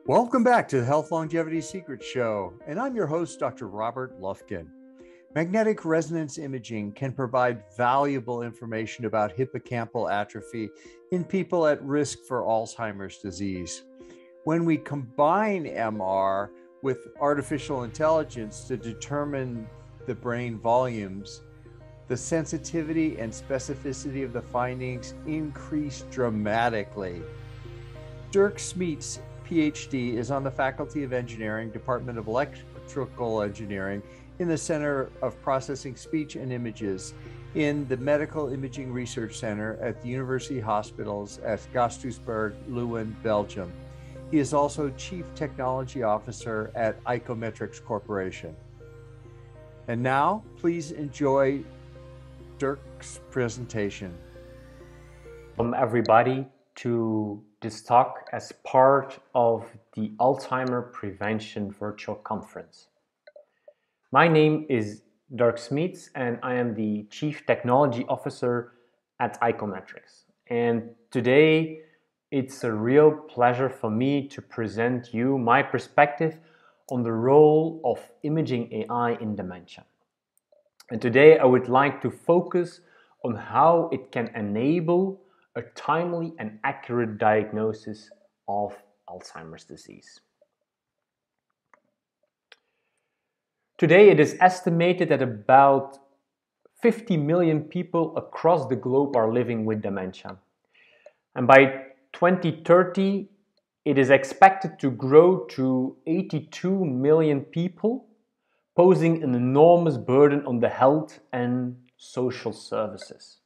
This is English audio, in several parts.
Welcome back to the Health Longevity Secrets Show, and I'm your host, Dr. Robert Lufkin. Magnetic resonance imaging can provide valuable information about hippocampal atrophy in people at risk for Alzheimer's disease. When we combine MR with artificial intelligence to determine the brain volumes, the sensitivity and specificity of the findings increase dramatically. Dirk Smeets, PhD, is on the Faculty of Engineering, Department of Electrical Engineering, in the Center of Processing Speech and Images in the Medical Imaging Research Center at the University Hospitals at Gasthuisberg, Leuven, Belgium. He is also Chief Technology Officer at Icometrix Corporation. And now, please enjoy Dirk's presentation. Welcome everybody to this talk as part of the Alzheimer Prevention Virtual Conference. My name is Dirk Smeets and I am the Chief Technology Officer at Icometrix. And today it's a real pleasure for me to present you my perspective on the role of imaging AI in dementia. And today I would like to focus on how it can enable a timely and accurate diagnosis of Alzheimer's disease. Today it is estimated that about 50 million people across the globe are living with dementia. And by 2030 it is expected to grow to 82 million people, posing an enormous burden on the health and social services.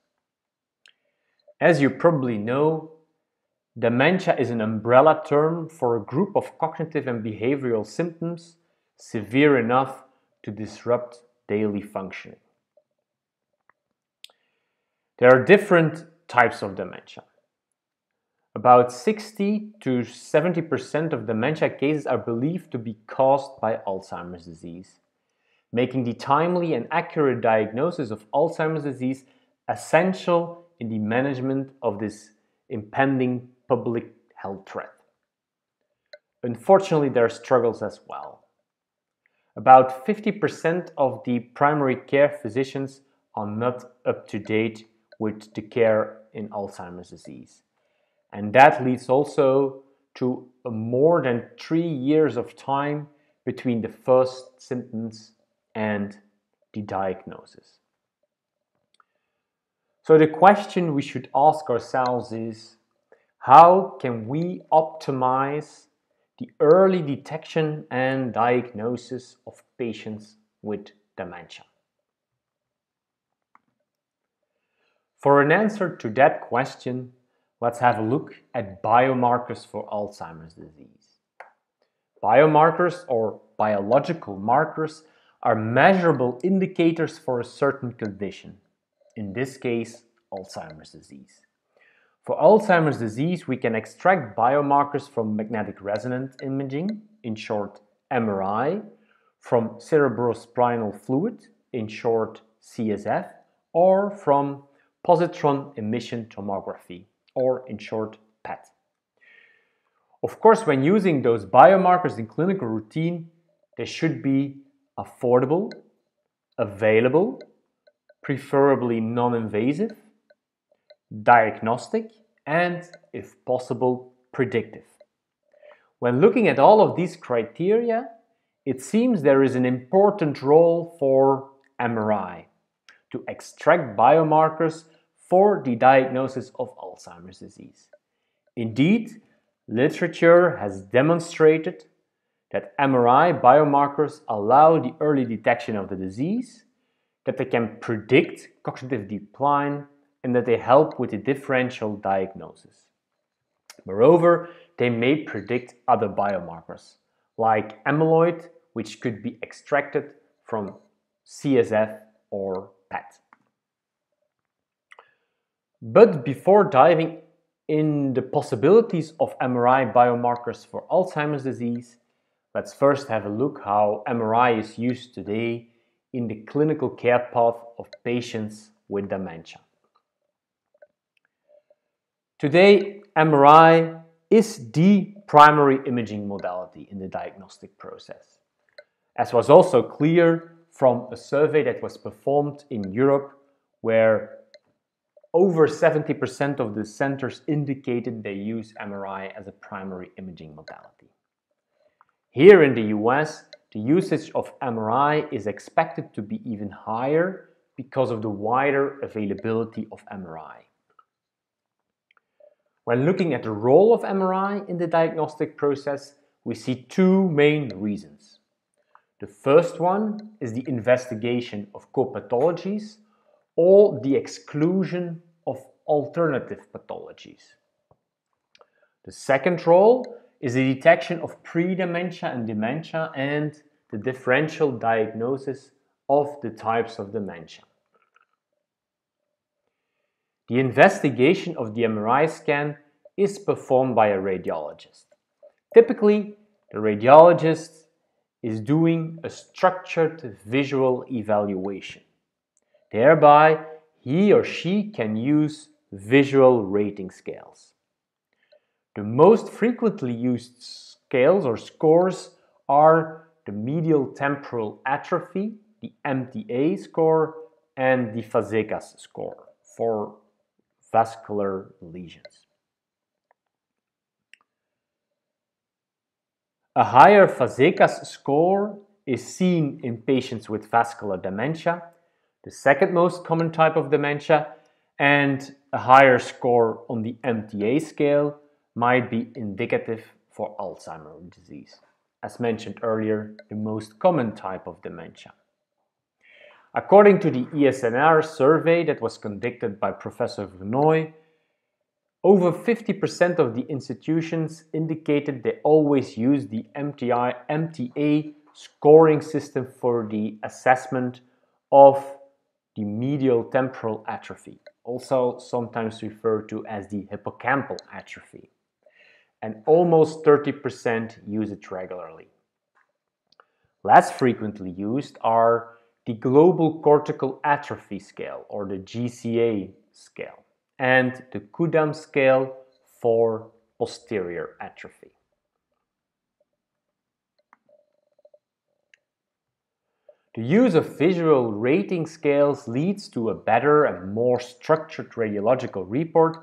As you probably know, dementia is an umbrella term for a group of cognitive and behavioral symptoms severe enough to disrupt daily functioning. There are different types of dementia. About 60 to 70% of dementia cases are believed to be caused by Alzheimer's disease, making the timely and accurate diagnosis of Alzheimer's disease essential in the management of this impending public health threat. Unfortunately, there are struggles as well. About 50% of the primary care physicians are not up to date with the care in Alzheimer's disease. And that leads also to more than 3 years of time between the first symptoms and the diagnosis. So the question we should ask ourselves is, how can we optimize the early detection and diagnosis of patients with dementia? For an answer to that question, let's have a look at biomarkers for Alzheimer's disease. Biomarkers, or biological markers, are measurable indicators for a certain condition. In this case, Alzheimer's disease. For Alzheimer's disease, we can extract biomarkers from magnetic resonance imaging, in short MRI, from cerebrospinal fluid, in short CSF, or from positron emission tomography, or in short PET. Of course, when using those biomarkers in clinical routine, they should be affordable, available, preferably non-invasive, diagnostic, and, if possible, predictive. When looking at all of these criteria, it seems there is an important role for MRI to extract biomarkers for the diagnosis of Alzheimer's disease. Indeed, literature has demonstrated that MRI biomarkers allow the early detection of the disease, that they can predict cognitive decline, and that they help with the differential diagnosis. Moreover, they may predict other biomarkers, like amyloid, which could be extracted from CSF or PET. But before diving in the possibilities of MRI biomarkers for Alzheimer's disease, let's first have a look how MRI is used today in the clinical care path of patients with dementia. Today, MRI is the primary imaging modality in the diagnostic process, as was also clear from a survey that was performed in Europe, where over 70% of the centers indicated they use MRI as a primary imaging modality. Here in the US, the usage of MRI is expected to be even higher because of the wider availability of MRI. When looking at the role of MRI in the diagnostic process, we see two main reasons. The first one is the investigation of co-pathologies or the exclusion of alternative pathologies. The second role is the detection of pre-dementia and dementia and the differential diagnosis of the types of dementia. The investigation of the MRI scan is performed by a radiologist. Typically, the radiologist is doing a structured visual evaluation. Thereby, he or she can use visual rating scales. The most frequently used scales or scores are the medial temporal atrophy, the MTA score, and the Fazekas score for vascular lesions. A higher Fazekas score is seen in patients with vascular dementia, the second most common type of dementia, and a higher score on the MTA scale might be indicative for Alzheimer's disease, as mentioned earlier, the most common type of dementia. According to the ESNR survey that was conducted by Professor Vernooy, over 50% of the institutions indicated they always use the MTA scoring system for the assessment of the medial temporal atrophy, also sometimes referred to as the hippocampal atrophy, and almost 30% use it regularly. Less frequently used are the Global Cortical Atrophy Scale, or the GCA scale, and the Kudam scale for posterior atrophy. The use of visual rating scales leads to a better and more structured radiological report,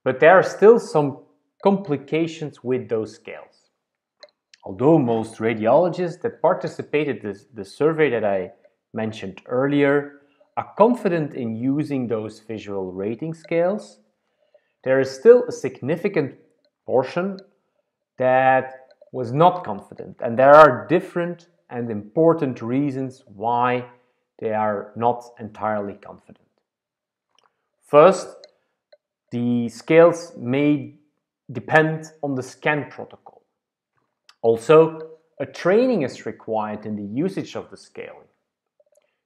but there are still some complications with those scales. Although most radiologists that participated in the survey that I mentioned earlier are confident in using those visual rating scales, there is still a significant portion that was not confident, and there are different and important reasons why they are not entirely confident. First, the scales may depend on the scan protocol. Also, a training is required in the usage of the scaling.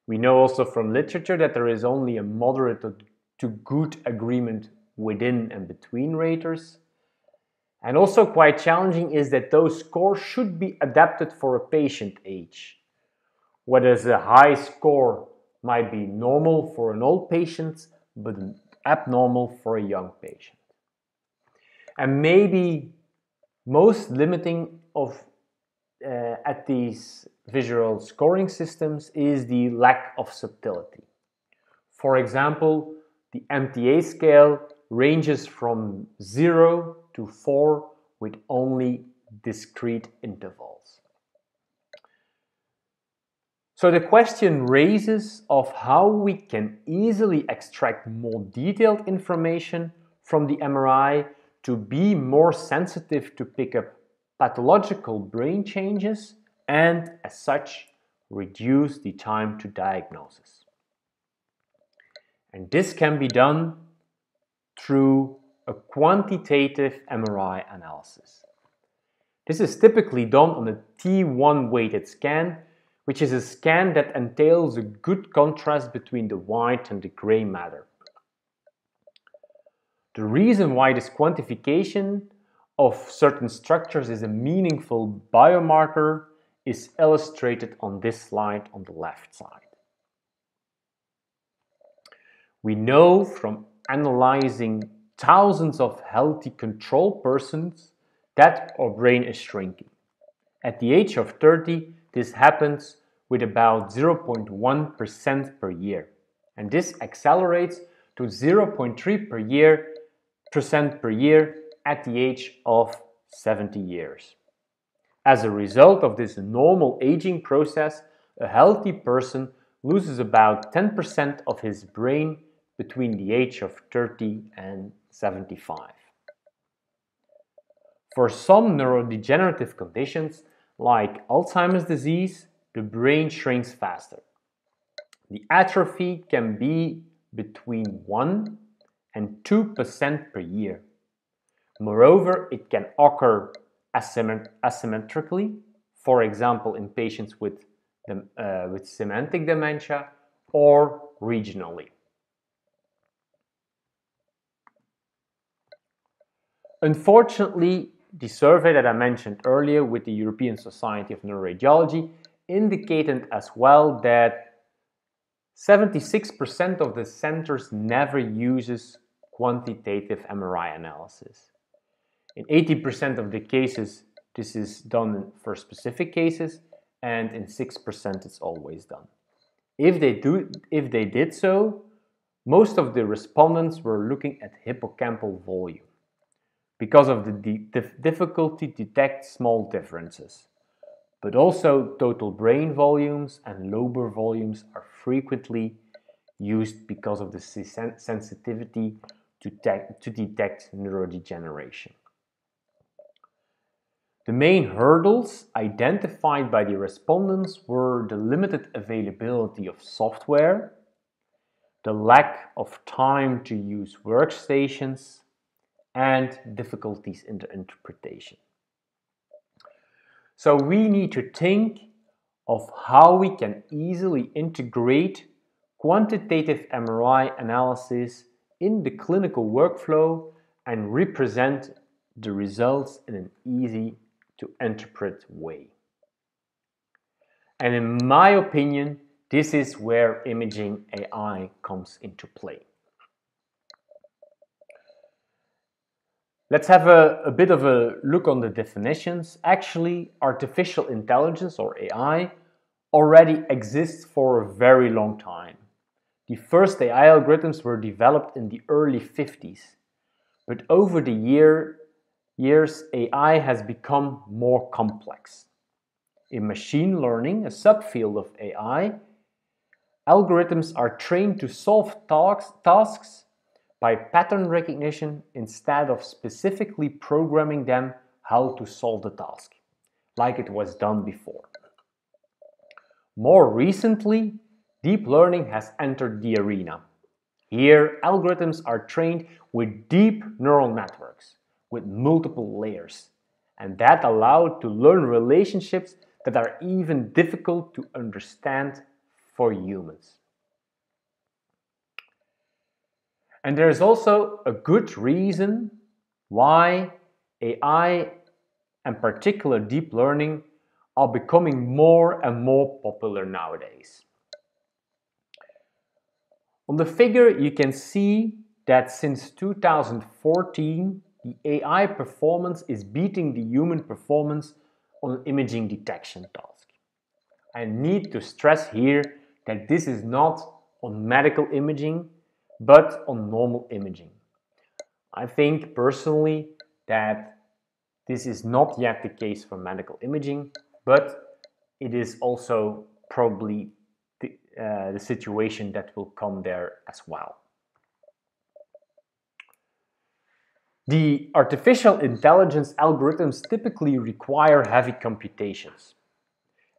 We know also from literature that there is only a moderate to good agreement within and between raters. And also quite challenging is that those scores should be adapted for a patient age. Whereas a high score might be normal for an old patient, but abnormal for a young patient. And maybe most limiting at these visual scoring systems is the lack of subtlety. For example, the MTA scale ranges from 0 to 4 with only discrete intervals. So the question raises of how we can easily extract more detailed information from the MRI to be more sensitive to pick up pathological brain changes and, as such, reduce the time to diagnosis. And this can be done through a quantitative MRI analysis. This is typically done on a T1 weighted scan, which is a scan that entails a good contrast between the white and the gray matter. The reason why this quantification of certain structures is a meaningful biomarker is illustrated on this slide on the left side. We know from analyzing thousands of healthy control persons that our brain is shrinking. At the age of 30, this happens with about 0.1% per year, and this accelerates to 0.3% per year at the age of 70 years. As a result of this normal aging process, a healthy person loses about 10% of his brain between the age of 30 and 75. For some neurodegenerative conditions, like Alzheimer's disease, the brain shrinks faster. The atrophy can be between 1 and 2% per year. Moreover, it can occur asymmetrically, for example, in patients with semantic dementia, or regionally. Unfortunately, the survey that I mentioned earlier with the European Society of Neuroradiology indicated as well that 76% of the centers never uses quantitative MRI analysis. In 80% of the cases, this is done for specific cases, and in 6% it's always done. If they did so, most of the respondents were looking at hippocampal volume because of the difficulty to detect small differences. But also total brain volumes and lobar volumes are frequently used because of the sensitivity to detect neurodegeneration. The main hurdles identified by the respondents were the limited availability of software, the lack of time to use workstations, and difficulties in the interpretation. So we need to think of how we can easily integrate quantitative MRI analysis in the clinical workflow and represent the results in an easy to interpret way. And in my opinion, this is where imaging AI comes into play. Let's have a bit of a look on the definitions. Actually, artificial intelligence, or AI, already exists for a very long time. The first AI algorithms were developed in the early 50s, but over the years, AI has become more complex. In machine learning, a subfield of AI, algorithms are trained to solve tasks by pattern recognition instead of specifically programming them how to solve the task, like it was done before. More recently, deep learning has entered the arena. Here, algorithms are trained with deep neural networks with multiple layers, and that allowed to learn relationships that are even difficult to understand for humans. And there is also a good reason why AI, and particular deep learning, are becoming more and more popular nowadays. On the figure, you can see that since 2014, the AI performance is beating the human performance on an imaging detection task. I need to stress here that this is not on medical imaging, but on normal imaging. I think personally that this is not yet the case for medical imaging, but it is also probably the situation that will come there as well. The artificial intelligence algorithms typically require heavy computations.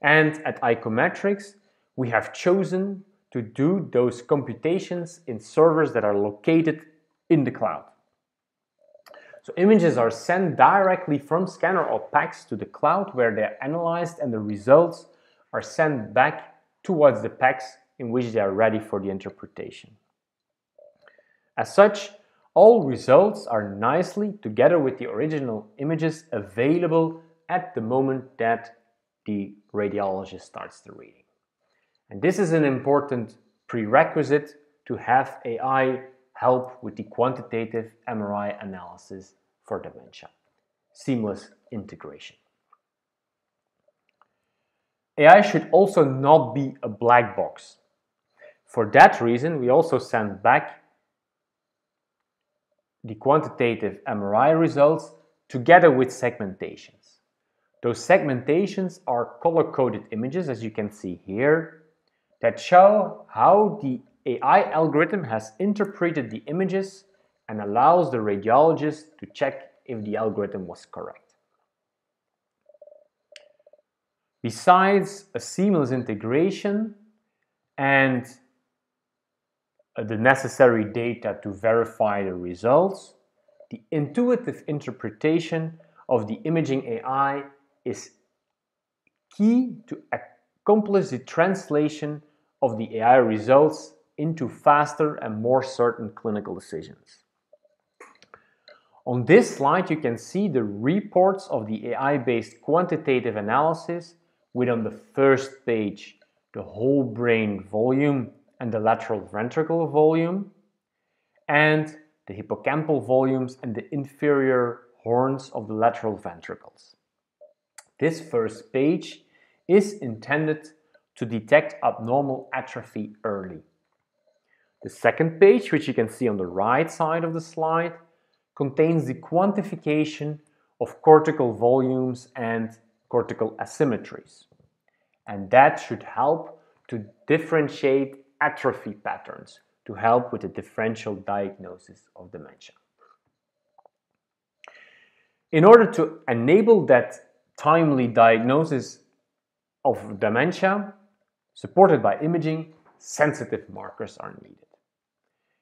And at Icometrix, we have chosen to do those computations in servers that are located in the cloud. So images are sent directly from scanner or PACS to the cloud, where they're analyzed, and the results are sent back towards the PACS in which they are ready for the interpretation. As such, all results are nicely, together with the original images, available at the moment that the radiologist starts the reading. And this is an important prerequisite to have AI help with the quantitative MRI analysis for dementia. seamless integration. AI should also not be a black box. For that reason, we also send back the quantitative MRI results together with segmentations. Those segmentations are color-coded images, as you can see here, that show how the AI algorithm has interpreted the images and allows the radiologist to check if the algorithm was correct. Besides a seamless integration and the necessary data to verify the results, the intuitive interpretation of the imaging AI is key to accomplish the translation of the AI results into faster and more certain clinical decisions. On this slide, you can see the reports of the AI-based quantitative analysis with on the first page the whole brain volume and the lateral ventricle volume, and the hippocampal volumes and the inferior horns of the lateral ventricles. This first page is intended to detect abnormal atrophy early. The second page, which you can see on the right side of the slide, contains the quantification of cortical volumes and cortical asymmetries. And that should help to differentiate atrophy patterns to help with the differential diagnosis of dementia. In order to enable that timely diagnosis of dementia, supported by imaging, sensitive markers are needed.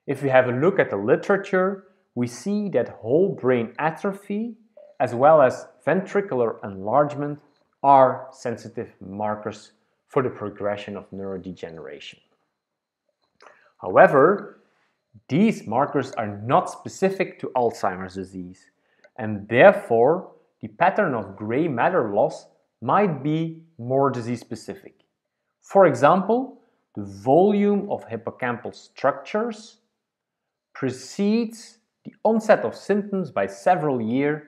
If we have a look at the literature, we see that whole brain atrophy as well as ventricular enlargement are sensitive markers for the progression of neurodegeneration. However, these markers are not specific to Alzheimer's disease, and therefore the pattern of gray matter loss might be more disease-specific. For example, the volume of hippocampal structures precedes the onset of symptoms by several years,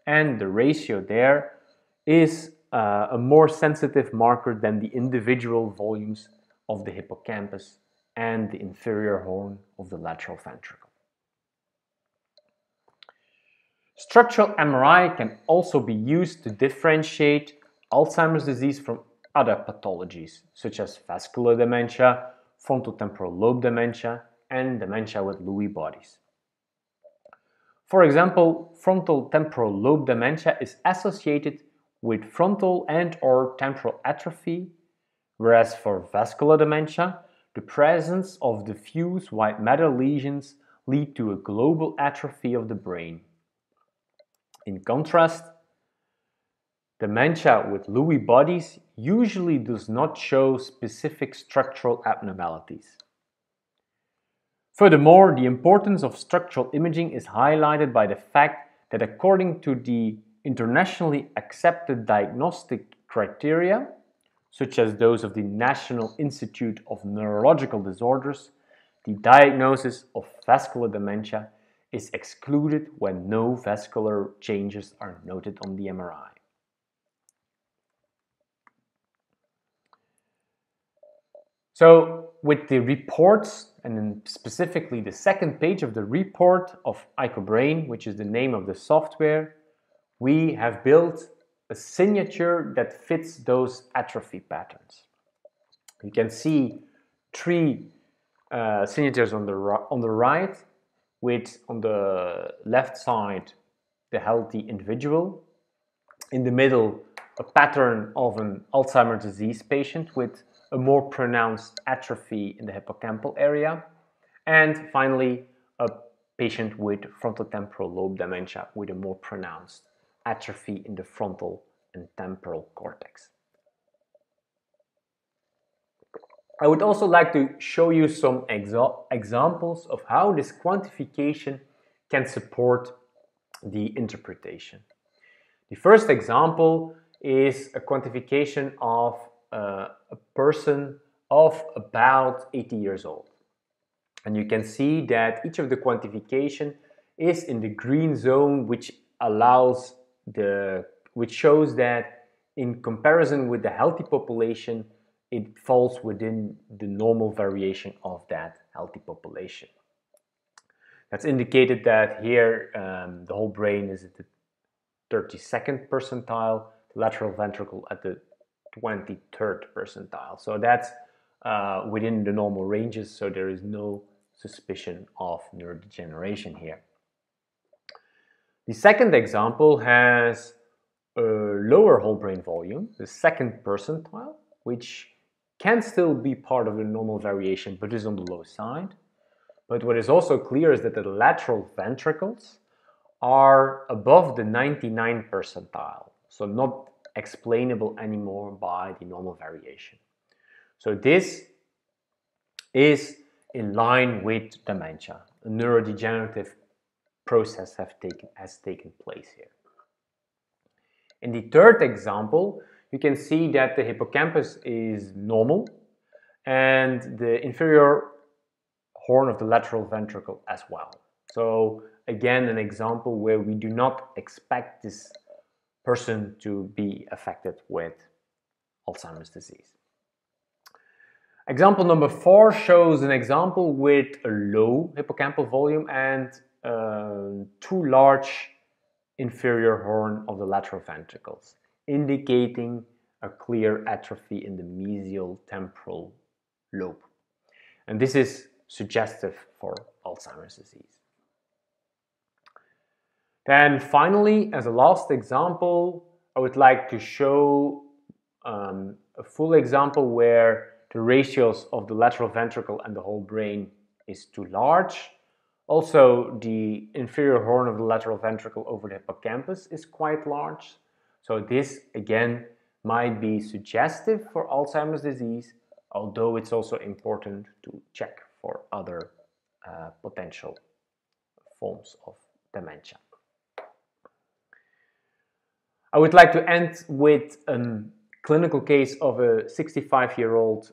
and the ratio there is a more sensitive marker than the individual volumes of the hippocampus and the inferior horn of the lateral ventricle. Structural MRI can also be used to differentiate Alzheimer's disease from other pathologies, such as vascular dementia, frontotemporal lobe dementia, and dementia with Lewy bodies. For example, frontotemporal lobe dementia is associated with frontal and/or temporal atrophy, whereas for vascular dementia, the presence of diffuse white matter lesions lead to a global atrophy of the brain. In contrast, dementia with Lewy bodies usually does not show specific structural abnormalities. Furthermore, the importance of structural imaging is highlighted by the fact that according to the internationally accepted diagnostic criteria, such as those of the National Institute of Neurological Disorders, the diagnosis of vascular dementia is excluded when no vascular changes are noted on the MRI. So, with the reports, and then specifically the second page of the report of IcoBrain, which is the name of the software, we have built a signature that fits those atrophy patterns. You can see three signatures on the right, with on the left side the healthy individual, in the middle a pattern of an Alzheimer's disease patient with a more pronounced atrophy in the hippocampal area, and finally a patient with frontotemporal lobe dementia with a more pronounced atrophy in the frontal and temporal cortex. I would also like to show you some examples of how this quantification can support the interpretation. The first example is a quantification of a person of about 80 years old. And you can see that each of the quantification is in the green zone, which allows which shows that in comparison with the healthy population, it falls within the normal variation of that healthy population. That's indicated that here the whole brain is at the 32nd percentile, the lateral ventricle at the 23rd percentile. So that's within the normal ranges, so there is no suspicion of neurodegeneration here. The second example has a lower whole brain volume, the 2nd percentile, which can still be part of the normal variation but is on the low side. But what is also clear is that the lateral ventricles are above the 99th percentile, so not explainable anymore by the normal variation. So this is in line with dementia. A neurodegenerative process has taken place here. In the third example, you can see that the hippocampus is normal and the inferior horn of the lateral ventricle as well. So again, an example where we do not expect this person to be affected with Alzheimer's disease. Example number 4 shows an example with a low hippocampal volume and too large inferior horn of the lateral ventricles, indicating a clear atrophy in the mesial temporal lobe. And this is suggestive for Alzheimer's disease. Then finally, as a last example, I would like to show a full example where the ratios of the lateral ventricle and the whole brain is too large. Also, the inferior horn of the lateral ventricle over the hippocampus is quite large. So this, again, might be suggestive for Alzheimer's disease, although it's also important to check for other potential forms of dementia. I would like to end with a clinical case of a 65-year-old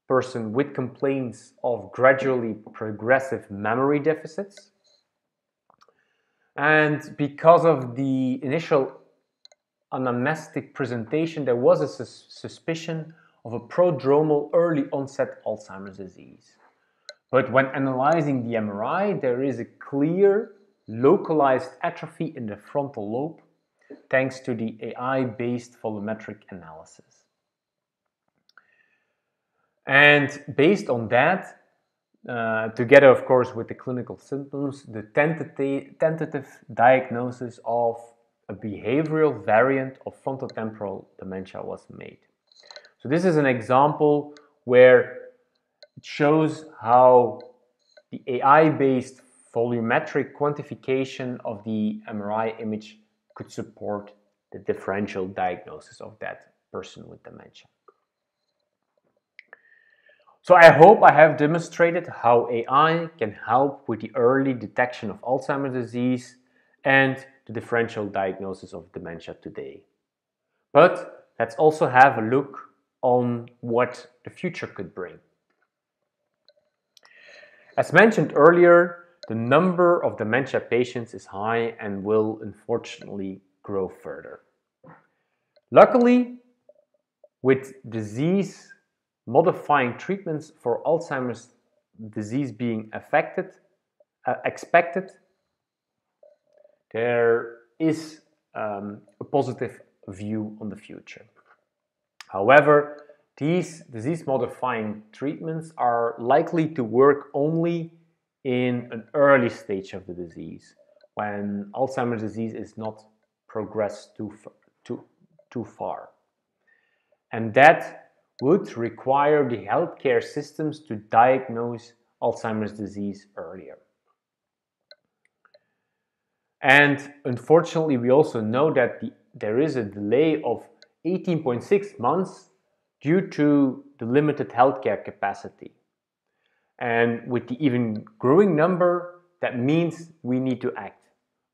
person with complaints of gradually progressive memory deficits. And because of the initial anamnestic presentation, there was a suspicion of a prodromal early onset Alzheimer's disease. But when analyzing the MRI, there is a clear localized atrophy in the frontal lobe thanks to the AI-based volumetric analysis. And based on that, together of course with the clinical symptoms, the tentative diagnosis of a behavioral variant of frontotemporal dementia was made. So this is an example where it shows how the AI-based volumetric quantification of the MRI image could support the differential diagnosis of that person with dementia. So I hope I have demonstrated how AI can help with the early detection of Alzheimer's disease and the differential diagnosis of dementia today. But let's also have a look on what the future could bring. As mentioned earlier, the number of dementia patients is high and will unfortunately grow further. Luckily, with disease-modifying treatments for Alzheimer's disease being expected, there is a positive view on the future. However, these disease-modifying treatments are likely to work only in an early stage of the disease, when Alzheimer's disease is not progressed too far. And that would require the healthcare systems to diagnose Alzheimer's disease earlier. And unfortunately, we also know that there is a delay of 18.6 months due to the limited healthcare capacity. And with the even growing number, that means we need to act.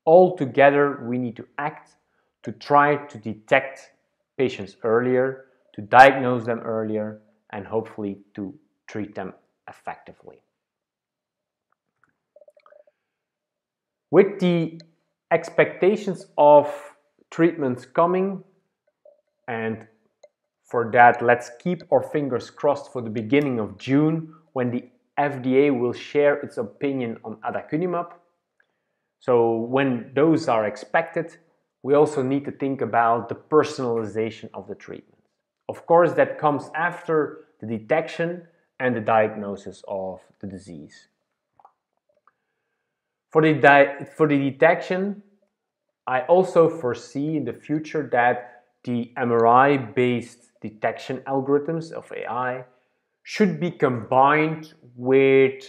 All together, we need to act to try to detect patients earlier, to diagnose them earlier, and hopefully to treat them effectively. With the expectations of treatments coming, and for that, let's keep our fingers crossed for the beginning of June when the FDA will share its opinion on aducanumab. So when those are expected, we also need to think about the personalization of the treatment. Of course, that comes after the detection and the diagnosis of the disease. For the detection, I also foresee in the future that the MRI-based detection algorithms of AI should be combined with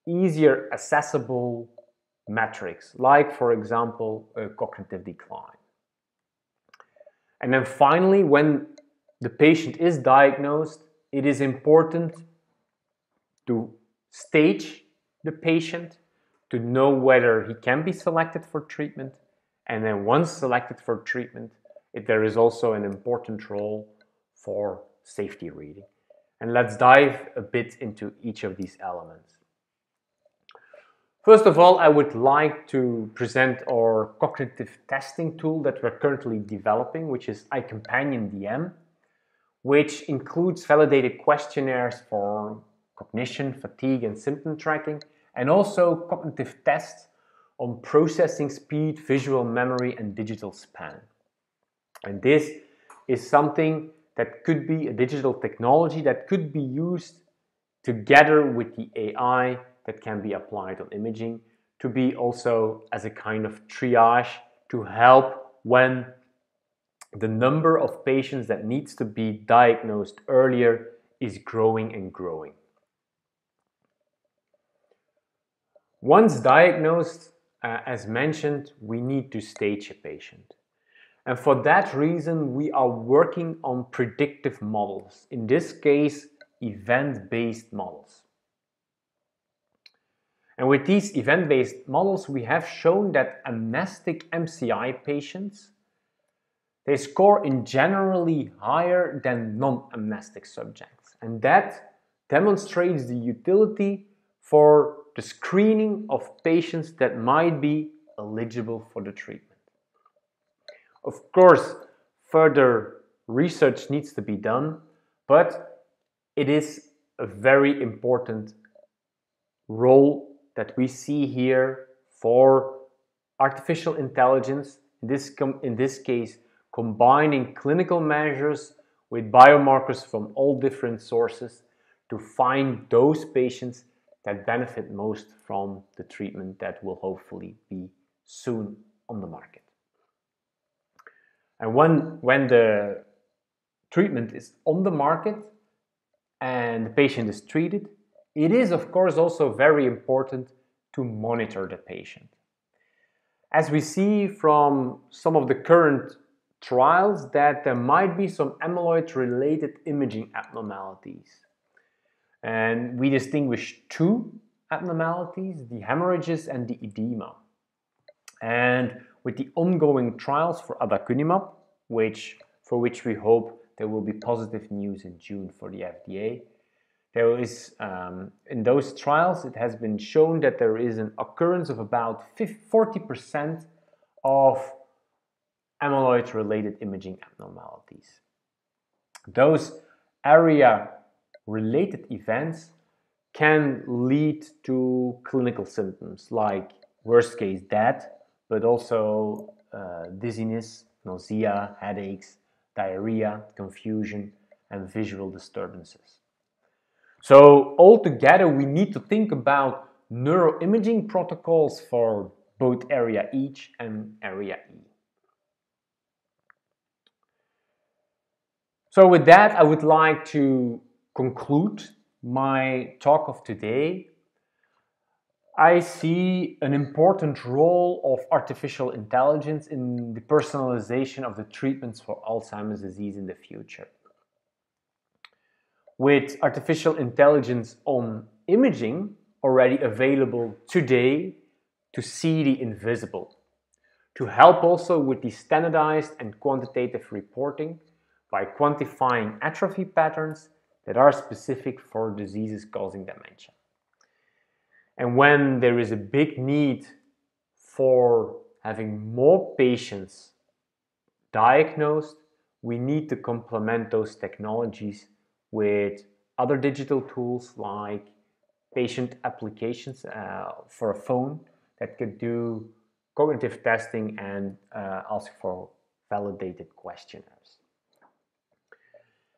easier accessible metrics, like, for example, a cognitive decline. And then finally, when the patient is diagnosed, it is important to stage the patient to know whether he can be selected for treatment. And then once selected for treatment, there is also an important role for safety reading. And let's dive a bit into each of these elements. First of all, I would like to present our cognitive testing tool that we're currently developing, which is iCompanion DM, which includes validated questionnaires for cognition, fatigue, and symptom tracking, and also cognitive tests on processing speed, visual memory, and digital span. And this is something that could be a digital technology that could be used together with the AI that can be applied on imaging to be also as a kind of triage to help when the number of patients that needs to be diagnosed earlier is growing and growing. Once diagnosed, as mentioned, we need to stage a patient. And for that reason, we are working on predictive models. In this case, event-based models. And with these event-based models, we have shown that amnestic MCI patients, they score in generally higher than non-amnestic subjects. And that demonstrates the utility for the screening of patients that might be eligible for the treatment. Of course, further research needs to be done, but it is a very important role that we see here for artificial intelligence, in this case, combining clinical measures with biomarkers from all different sources to find those patients that benefit most from the treatment that will hopefully be soon on the market. And when the treatment is on the market and the patient is treated, it is of course also very important to monitor the patient. As we see from some of the current trials that there might be some amyloid-related imaging abnormalities. And we distinguish two abnormalities, the hemorrhages and the edema. And with the ongoing trials for aducanumab, for which we hope there will be positive news in June for the FDA, there is, in those trials, it has been shown that there is an occurrence of about 40% of amyloid-related imaging abnormalities. Those area-related events can lead to clinical symptoms like worst case death, but also dizziness, nausea, headaches, diarrhea, confusion, and visual disturbances. So altogether, we need to think about neuroimaging protocols for both area H and area E. So with that, I would like to conclude my talk of today. I see an important role of artificial intelligence in the personalization of the treatments for Alzheimer's disease in the future. With artificial intelligence on imaging already available today to see the invisible, to help also with the standardized and quantitative reporting by quantifying atrophy patterns that are specific for diseases causing dementia. And when there is a big need for having more patients diagnosed, we need to complement those technologies with other digital tools like patient applications for a phone that could do cognitive testing and ask for validated questionnaires.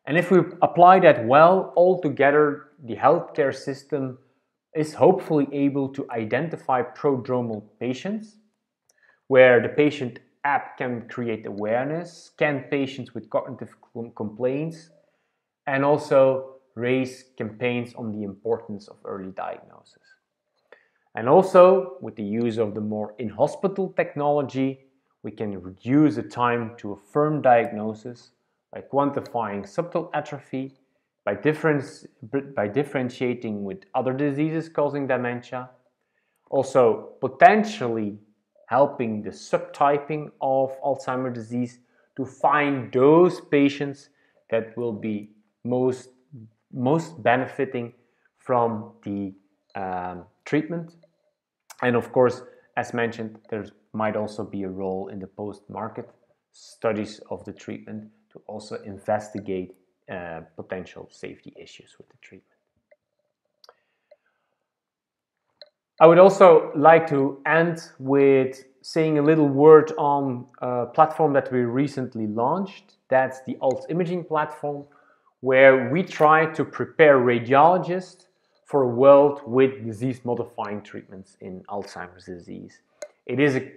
And if we apply that well, altogether, the healthcare system is hopefully able to identify prodromal patients, where the patient app can create awareness, scan patients with cognitive complaints, and also raise campaigns on the importance of early diagnosis. And also, with the use of the more in-hospital technology, we can reduce the time to a firm diagnosis by quantifying subtle atrophy, by differentiating with other diseases causing dementia, also potentially helping the subtyping of Alzheimer's disease to find those patients that will be most benefiting from the treatment. And of course, as mentioned, there might also be a role in the post-market studies of the treatment to also investigate potential safety issues with the treatment. I would also like to end with saying a little word on a platform that we recently launched. That's the Alzheimaging platform, where we try to prepare radiologists for a world with disease-modifying treatments in Alzheimer's disease. It is an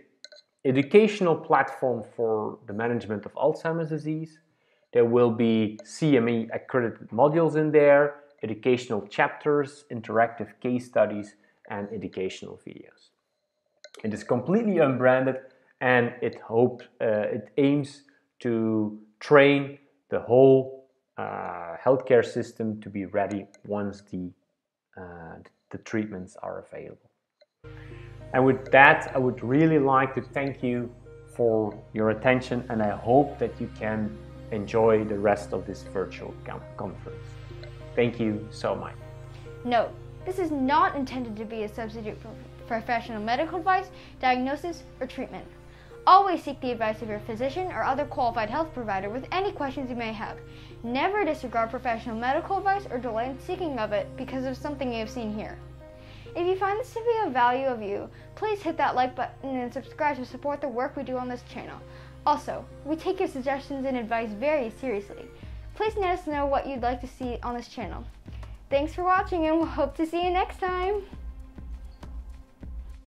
educational platform for the management of Alzheimer's disease. There will be CME accredited modules in there, educational chapters, interactive case studies, and educational videos. It is completely unbranded, and it aims to train the whole healthcare system to be ready once the treatments are available. And with that, I would really like to thank you for your attention, and I hope that you can enjoy the rest of this virtual conference. Thank you so much. Note: this is not intended to be a substitute for professional medical advice, diagnosis, or treatment. Always seek the advice of your physician or other qualified health provider with any questions you may have. Never disregard professional medical advice or delay in seeking of it because of something you have seen here. If you find this to be of value of you, please hit that like button and subscribe to support the work we do on this channel. Also, we take your suggestions and advice very seriously. Please let us know what you'd like to see on this channel. Thanks for watching, and we'll hope to see you next time!